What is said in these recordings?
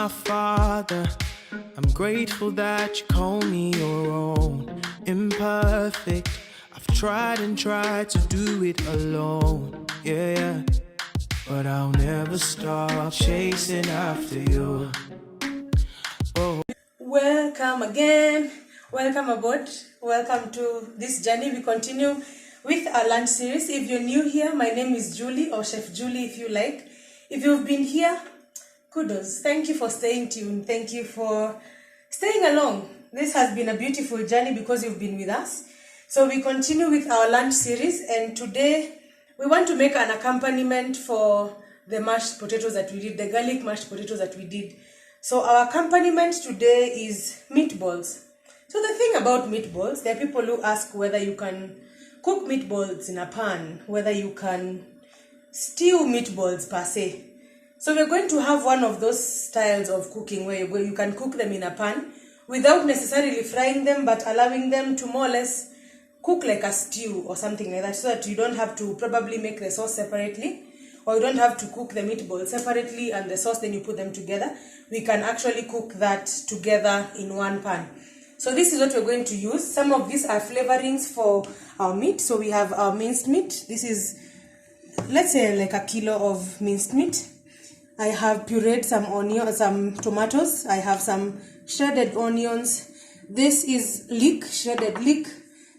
my father. I'm grateful that you call me your own. Imperfect, I've tried and tried to do it alone. Yeah, but I'll never stop chasing after you. Oh. Welcome again, welcome aboard, welcome to this journey. We continue with our lunch series. If you're new here, my name is Julie, or Chef Julie if you like. If you've been here, kudos. Thank you for staying tuned. Thank you for staying along. This has been a beautiful journey because you've been with us. So we continue with our lunch series, and today we want to make an accompaniment for the mashed potatoes that we did, the garlic mashed potatoes that we did. So our accompaniment today is meatballs. So the thing about meatballs, there are people who ask whether you can cook meatballs in a pan, whether you can stew meatballs per se. So we're going to have one of those styles of cooking where you can cook them in a pan without necessarily frying them, but allowing them to more or less cook like a stew or something like that, so that you don't have to probably make the sauce separately, or you don't have to cook the meatballs separately and the sauce, then you put them together. We can actually cook that together in one pan. So this is what we're going to use. Some of these are flavorings for our meat. So we have our minced meat. This is, let's say, like a kilo of minced meat. I have pureed some onions, some tomatoes. I have some shredded onions. This is leek, shredded leek.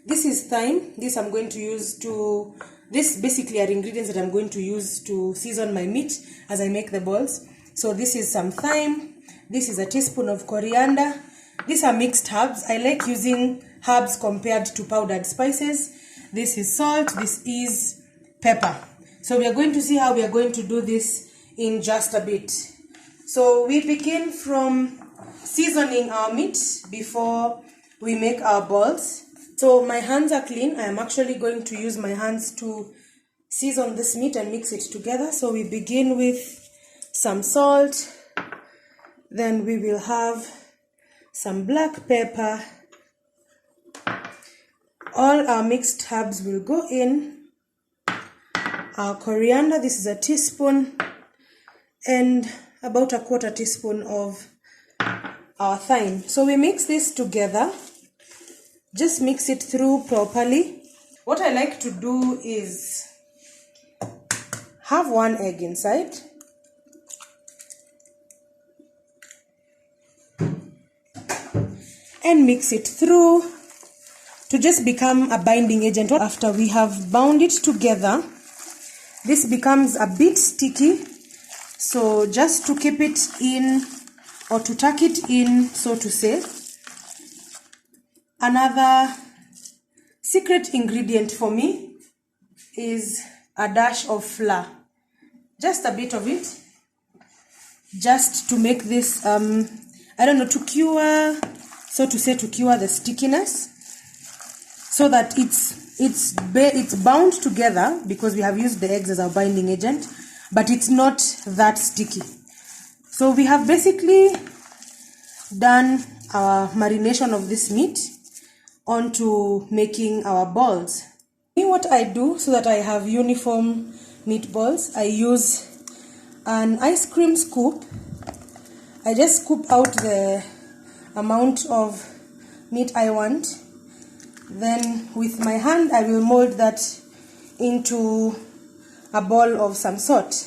This is thyme. This I'm going to use to, this basically are ingredients that I'm going to use to season my meat as I make the balls. So this is some thyme. This is a teaspoon of coriander. These are mixed herbs. I like using herbs compared to powdered spices. This is salt. This is pepper. So we are going to see how we are going to do this in just a bit. So we begin from seasoning our meat before we make our balls. So my hands are clean. I am actually going to use my hands to season this meat and mix it together. So we begin with some salt. Then we will have some black pepper. All our mixed herbs will go in. Our coriander, this is a teaspoon, and about a quarter teaspoon of our thyme. So we mix this together. Just mix it through properly. What I like to do is have one egg inside. And mix it through to just become a binding agent. After we have bound it together, this becomes a bit sticky. So just to keep it in, or to tuck it in, so to say. Another secret ingredient for me is a dash of flour. Just a bit of it. Just to make this, to cure, so to say, to cure the stickiness, so that it's bound together, because we have used the eggs as our binding agent, but it's not that sticky. So we have basically done our marination of this meat onto making our balls. What I do so that I have uniform meatballs, I use an ice cream scoop. I just scoop out the amount of meat I want. Then with my hand I will mold that into a ball of some sort.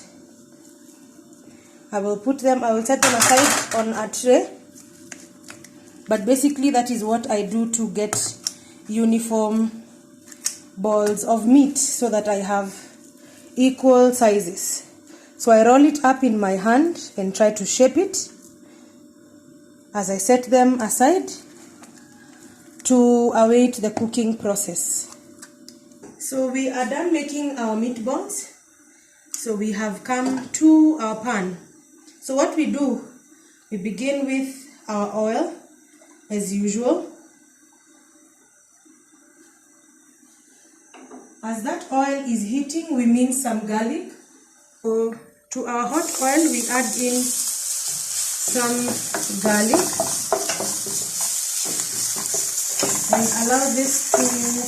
I will set them aside on a tray. But basically that is what I do to get uniform balls of meat, so that I have equal sizes. So I roll it up in my hand and try to shape it as I set them aside to await the cooking process. So we are done making our meatballs. So we have come to our pan. So what we do, we begin with our oil as usual. As that oil is heating, we mince some garlic. So to our hot oil, we add in some garlic and allow this to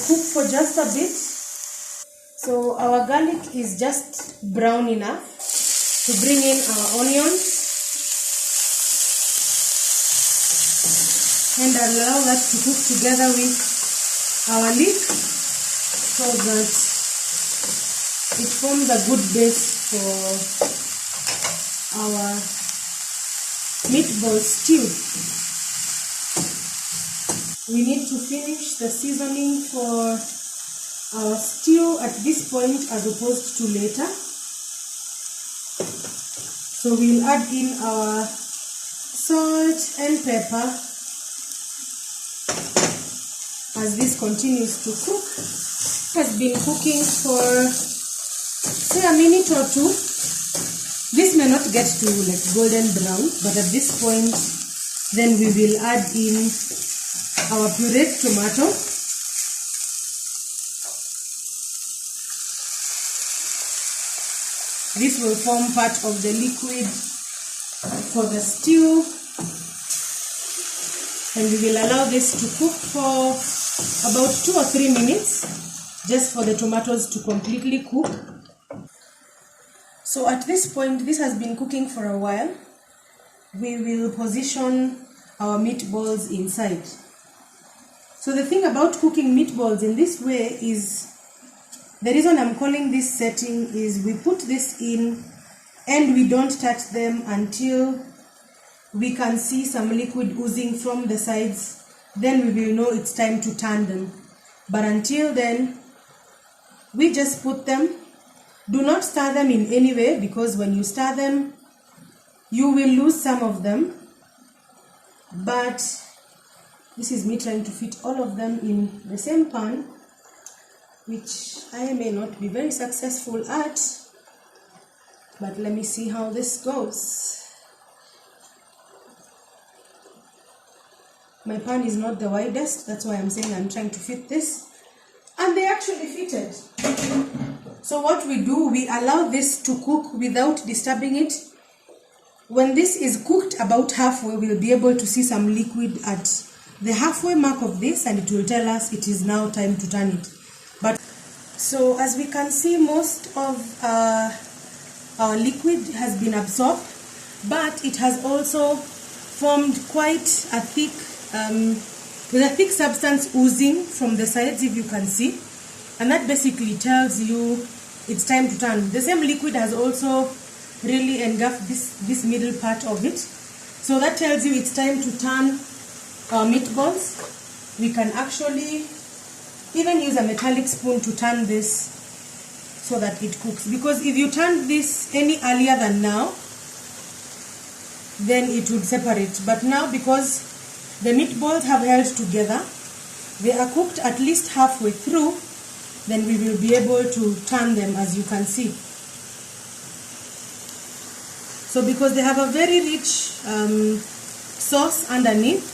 cook for just a bit. So our garlic is just brown enough to bring in our onions. and allow that to cook together with our leek so that it forms a good base for our meatball stew. We need to finish the seasoning for our stew at this point as opposed to later. So we'll add in our salt and pepper as this continues to cook. It has been cooking for say a minute or two. This may not get to like golden brown, but at this point then we will add in our pureed tomato. This will form part of the liquid for the stew, and we will allow this to cook for about 2 or 3 minutes just for the tomatoes to completely cook. So at this point, this has been cooking for a while. We will position our meatballs inside. So the thing about cooking meatballs in this way is, the reason I'm calling this setting is we put this in and we don't touch them until we can see some liquid oozing from the sides. Then we will know it's time to turn them. But until then, we just put them. Do not stir them in any way, because when you stir them, you will lose some of them. But this is me trying to fit all of them in the same pan, which I may not be very successful at, but let me see how this goes. My pan is not the widest, that's why I'm saying I'm trying to fit this, and they actually fitted. So what we do, we allow this to cook without disturbing it. When this is cooked about halfway, we'll be able to see some liquid at the halfway mark of this, and it will tell us it is now time to turn it. But so as we can see, most of our liquid has been absorbed, but it has also formed quite a thick, with a thick substance oozing from the sides, if you can see, and that basically tells you it's time to turn. The same liquid has also really engulfed this middle part of it, so that tells you it's time to turn our meatballs. We can actually even use a metallic spoon to turn this so that it cooks, because if you turn this any earlier than now, then it would separate. But now, because the meatballs have held together, they are cooked at least halfway through, then we will be able to turn them, as you can see. So because they have a very rich sauce underneath,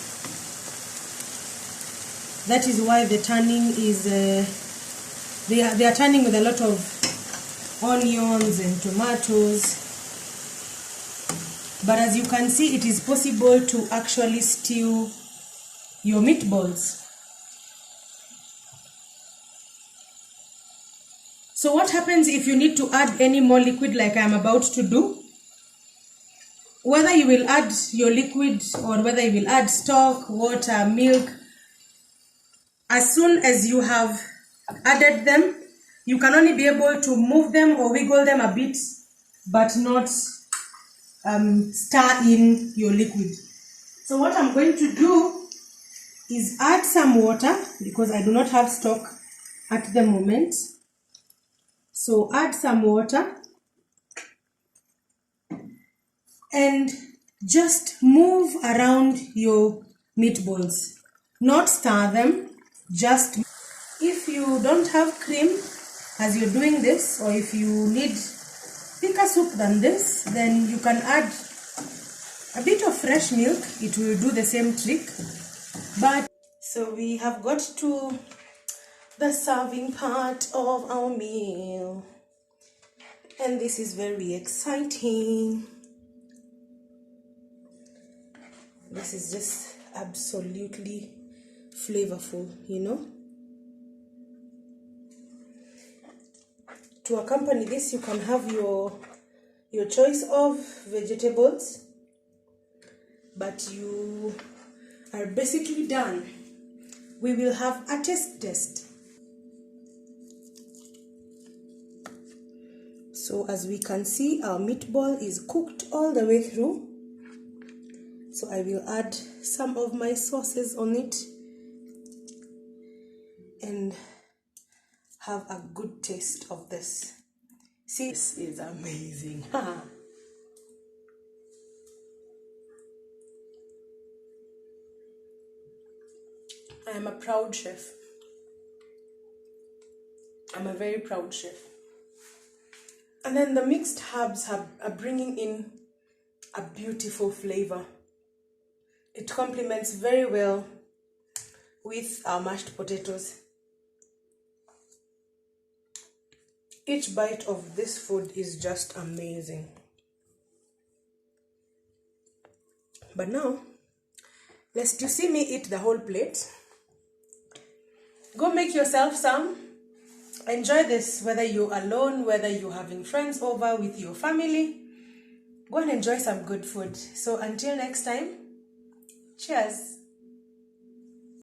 that is why the turning is, they are turning with a lot of onions and tomatoes. But as you can see, it is possible to actually stew your meatballs. So what happens if you need to add any more liquid like I am about to do? Whether you will add your liquid or whether you will add stock, water, milk, as soon as you have added them, you can only be able to move them or wiggle them a bit, but not stir in your liquid. So what I'm going to do is add some water, because I do not have stock at the moment. So add some water and just move around your meatballs. Not stir them, just. If you don't have cream as you're doing this, or if you need thicker soup than this, then you can add a bit of fresh milk. It will do the same trick. But so we have got to the serving part of our meal, and this is very exciting. This is just absolutely flavorful, you know. To accompany this, you can have your choice of vegetables, but you are basically done. We will have a taste test. So as we can see, our meatball is cooked all the way through. So I will add some of my sauces on it and have a good taste of this. See, this is amazing. I am a proud chef. I'm a very proud chef. And then the mixed herbs are bringing in a beautiful flavor. It complements very well with our mashed potatoes. Each bite of this food is just amazing. But now, you see me eat the whole plate. Go make yourself some. Enjoy this, whether you're alone, whether you're having friends over with your family. Go and enjoy some good food. So until next time, cheers.